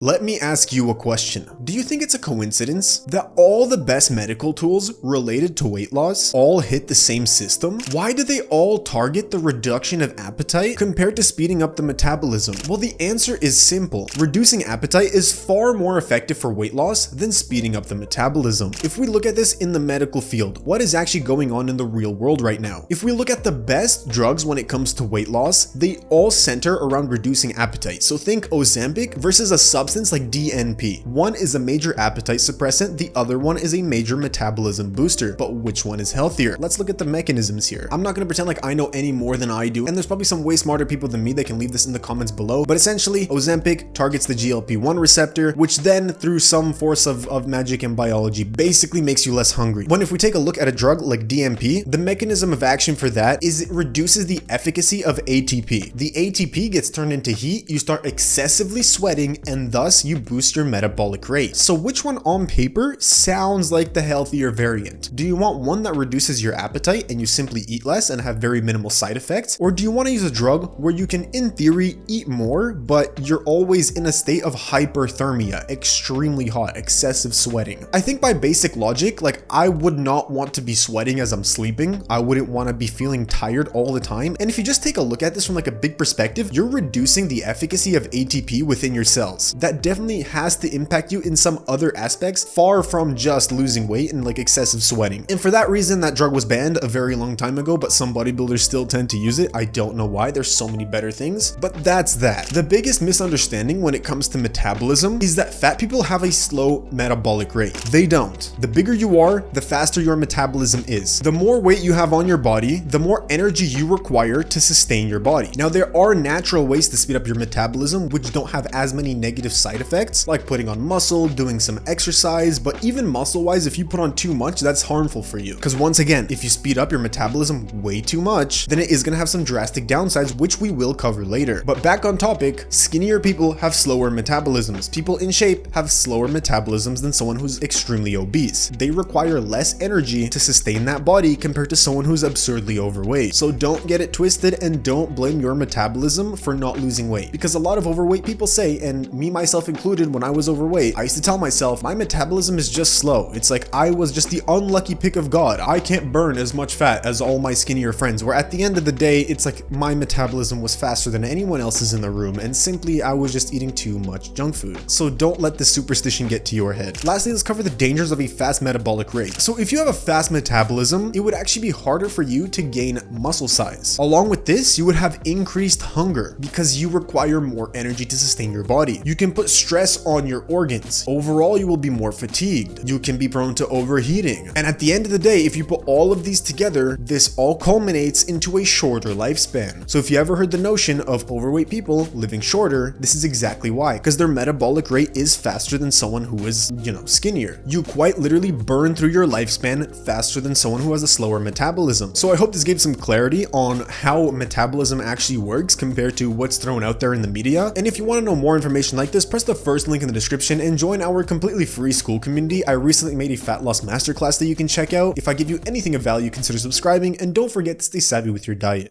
Let me ask you a question. Do you think it's a coincidence that all the best medical tools related to weight loss all hit the same system? Why do they all target the reduction of appetite compared to speeding up the metabolism? Well, the answer is simple. Reducing appetite is far more effective for weight loss than speeding up the metabolism. If we look at this in the medical field, what is actually going on in the real world right now? If we look at the best drugs when it comes to weight loss, they all center around reducing appetite. So think Ozempic versus a substance like DNP. One is a major appetite suppressant, the other one is a major metabolism booster. But which one is healthier? Let's look at the mechanisms here. I'm not going to pretend like I know any more than I do, and there's probably some way smarter people than me that can leave this in the comments below. But essentially, Ozempic targets the GLP-1 receptor, which then, through some force of magic and biology, basically makes you less hungry. When if we take a look at a drug like DNP, the mechanism of action for that is it reduces the efficacy of ATP. The ATP gets turned into heat, you start excessively sweating, and thus you boost your metabolic rate. So which one on paper sounds like the healthier variant? Do you want one that reduces your appetite and you simply eat less and have very minimal side effects? Or do you want to use a drug where you can, in theory, eat more, but you're always in a state of hyperthermia, extremely hot, excessive sweating? I think by basic logic, like I would not want to be sweating as I'm sleeping. I wouldn't want to be feeling tired all the time. And if you just take a look at this from like a big perspective, you're reducing the efficacy of ATP within your cells. That definitely has to impact you in some other aspects far from just losing weight and like excessive sweating. And for that reason, that drug was banned a very long time ago, but some bodybuilders still tend to use it. I don't know why. There's so many better things, but that's that. The biggest misunderstanding when it comes to metabolism is that fat people have a slow metabolic rate. They don't. The bigger you are, the faster your metabolism is. The more weight you have on your body, the more energy you require to sustain your body. Now, there are natural ways to speed up your metabolism, which don't have as many negative side effects, like putting on muscle, doing some exercise, but even muscle wise, if you put on too much, that's harmful for you. Because once again, if you speed up your metabolism way too much, then it is going to have some drastic downsides, which we will cover later. But back on topic, skinnier people have slower metabolisms. People in shape have slower metabolisms than someone who's extremely obese. They require less energy to sustain that body compared to someone who's absurdly overweight. So don't get it twisted and don't blame your metabolism for not losing weight. Because a lot of overweight people say, and me myself included when I was overweight, I used to tell myself my metabolism is just slow. It's like I was just the unlucky pick of God. I can't burn as much fat as all my skinnier friends, where at the end of the day, it's like my metabolism was faster than anyone else's in the room, and simply I was just eating too much junk food. So don't let this superstition get to your head. Lastly, let's cover the dangers of a fast metabolic rate. So if you have a fast metabolism, it would actually be harder for you to gain muscle size. Along with this, you would have increased hunger because you require more energy to sustain your body. You can put stress on your organs. Overall, you will be more fatigued. You can be prone to overheating. And at the end of the day, if you put all of these together, this all culminates into a shorter lifespan. So if you ever heard the notion of overweight people living shorter, this is exactly why, because their metabolic rate is faster than someone who is, skinnier. You quite literally burn through your lifespan faster than someone who has a slower metabolism. So I hope this gave some clarity on how metabolism actually works compared to what's thrown out there in the media. And if you want to know more information like this, press the first link in the description and join our completely free Skool community. I recently made a fat loss masterclass that you can check out. If I give you anything of value, consider subscribing, and don't forget to stay savvy with your diet.